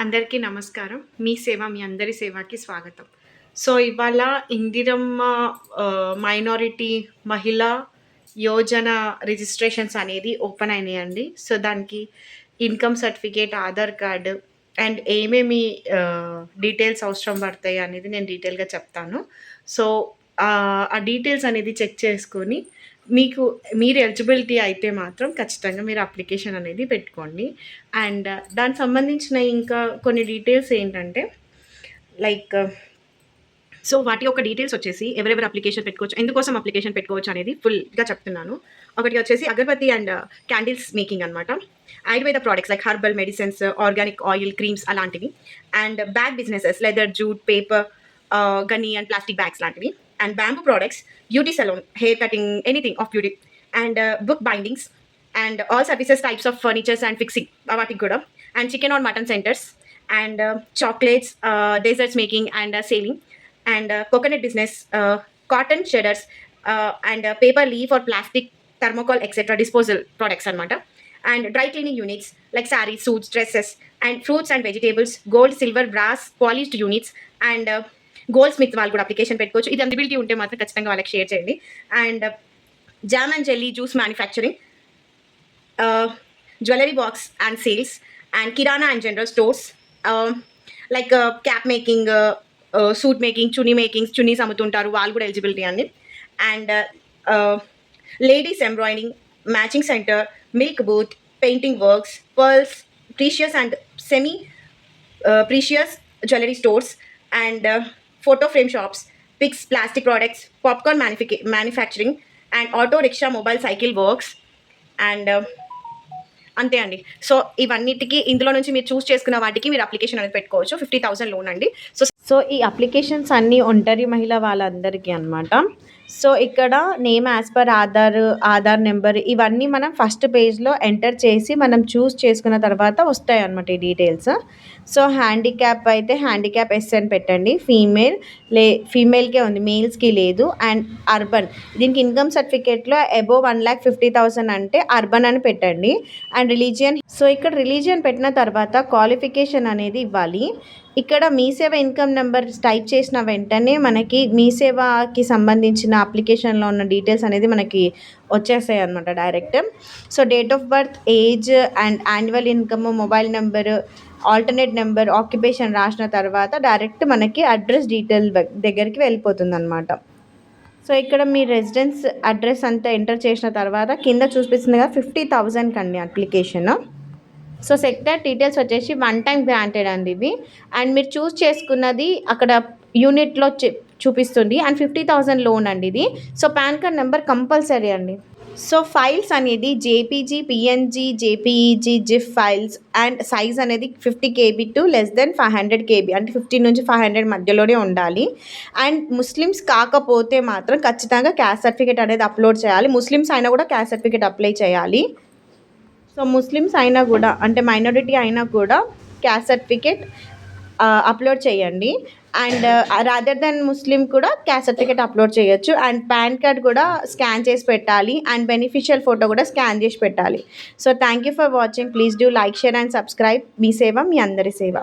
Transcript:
అందరికీ నమస్కారం. మీ సేవ మీ అందరి సేవకి స్వాగతం. సో, ఇవాళ ఇందిరమ్మ మైనారిటీ మహిళా యోజన రిజిస్ట్రేషన్స్ అనేది ఓపెన్ అయినాయండి. సో, దానికి income certificate, Aadhaar card and ఏమేమి డీటెయిల్స్ అవసరం పడతాయి అనేది నేను డీటెయిల్‌గా చెప్తాను. సో, ఆ డీటెయిల్స్ అనేది చెక్ చేసుకొని మీరు ఎలిజిబిలిటీ అయితే మాత్రం ఖచ్చితంగా మీరు అప్లికేషన్ అనేది పెట్టుకోండి. అండ్ దానికి సంబంధించిన ఇంకా కొన్ని డీటెయిల్స్ ఏంటంటే లైక్ సో వాటి యొక్క డీటెయిల్స్ వచ్చేసి ఎవరెవరు అప్లికేషన్ పెట్టుకోవచ్చు, ఎందుకోసం అప్లికేషన్ పెట్టుకోవచ్చు అనేది ఫుల్గా చెప్తున్నాను. ఒకటి వచ్చేసి అగరబత్తి అండ్ క్యాండిల్స్ మేకింగ్ అనమాట. Ayurveda products like herbal medicines, organic oil, creams అలాంటివి. And bag businesses leather, jute, paper, gunny and plastic bags లాంటివి. And bamboo products, beauty salon, hair cutting, anything of beauty. And book bindings and all services types of furnitures and fixing వాటికి కూడా. And chicken or mutton centres and chocolates, desserts making and selling. And coconut business, cotton shedders, and paper leaf or plastic, thermocol, etc. disposal products anamata. And dry cleaning units like sarees, suits, dresses, and fruits and vegetables, gold, silver, brass, polished units, and gold Smith వాళ్ళు కూడా application పెట్టుకోవచ్చు. ఇది eligibility ఉంటే మాత్రం ఖచ్చితంగా వాళ్ళకి share చేయండి. And jam and jelly juice manufacturing, jewellery box and sales, and kirana and general stores, like cap making, suit making, చున్నీస్ అమ్ముతుంటారు వాళ్ళు కూడా ఎలిజిబిలిటీ అండి. And ladies embroiding, matching centre, milk booth, painting works, pearls, precious and semi precious jewellery stores, and photo frame shops, pics, plastic products, popcorn manufacturing, and auto rickshaw, mobile, cycle works. And అంతే అండి. So ఇవన్నిటికీ ఇందులో నుంచి మీరు చూస్ చేసుకున్న వాటికి మీరు application అనేది పెట్టుకోవచ్చు. 50,000 లోన్ అండి. సో ఈ అప్లికేషన్స్ అన్నీ ఒంటరి మహిళ వాళ్ళందరికీ అనమాట. సో ఇక్కడ name as per Aadhaar number ఇవన్నీ మనం ఫస్ట్ పేజ్లో ఎంటర్ చేసి మనం చూస్ చేసుకున్న తర్వాత వస్తాయి అన్నమాట ఈ డీటెయిల్స్. సో హ్యాండిక్యాప్ అయితే హ్యాండిక్యాప్ ఎస్ అని పెట్టండి. ఫీమేల్కే ఉంది, మేల్స్కి లేదు. అండ్ అర్బన్, దీనికి ఇన్కమ్ సర్టిఫికేట్లో అబోవ్ 1,50,000 అంటే అర్బన్ అని పెట్టండి. అండ్ రిలీజియన్, సో ఇక్కడ రిలీజియన్ పెట్టిన తర్వాత క్వాలిఫికేషన్ అనేది ఇవ్వాలి. ఇక్కడ మీ సేవ ఇన్కమ్ నెంబర్ టైప్ చేసిన వెంటనే మనకి మీ సేవకి సంబంధించిన అప్లికేషన్లో ఉన్న డీటెయిల్స్ అనేది మనకి వచ్చేస్తాయి అనమాట direct. So date of birth, age and annual income, mobile number, alternate number, occupation రాసిన తర్వాత డైరెక్ట్ మనకి అడ్రస్ డీటెయిల్ దగ్గరికి వెళ్ళిపోతుంది అనమాట. సో ఇక్కడ మీ రెసిడెన్స్ అడ్రస్ అంతా ఎంటర్ చేసిన తర్వాత కింద చూపిస్తుంది కదా 50,000 కండి అప్లికేషన్. సో సెక్టర్ డీటెయిల్స్ వచ్చేసి 1 టైం గ్రాంటెడ్ అండి ఇవి. అండ్ మీరు చూస్ చేసుకున్నది అక్కడ యూనిట్లో చూపిస్తుంది. అండ్ 50,000 లోన్ అండి ఇది. So pan card number compulsory అండి. సో ఫైల్స్ అనేది JPG, PNG, JPEG, GIF files. And size అనేది 50 KB to less than 500 KB, అంటే 50 నుంచి 500 మధ్యలోనే ఉండాలి. అండ్ ముస్లిమ్స్ కాకపోతే మాత్రం ఖచ్చితంగా క్యాస్ట్ సర్టిఫికేట్ అనేది అప్లోడ్ చేయాలి. ముస్లిమ్స్ అయినా కూడా క్యాస్ట్ సర్టిఫికేట్ అప్లై చేయాలి. సో ముస్లిమ్స్ అయినా కూడా, అంటే మైనారిటీ అయినా కూడా క్యాస్ట్ సర్టిఫికేట్ అప్లోడ్ చేయండి. అండ్ రాదర్ దెన్ ముస్లిం కూడా క్యాస్ట్ సర్టిఫికేట్ అప్లోడ్ చేయొచ్చు. అండ్ పాన్ కార్డ్ కూడా స్కాన్ చేసి పెట్టాలి. అండ్ బెనిఫిషియల్ ఫోటో కూడా స్కాన్ చేసి పెట్టాలి. So thank you for watching. Please do like, share and subscribe. మీ సేవ మీ అందరి సేవ.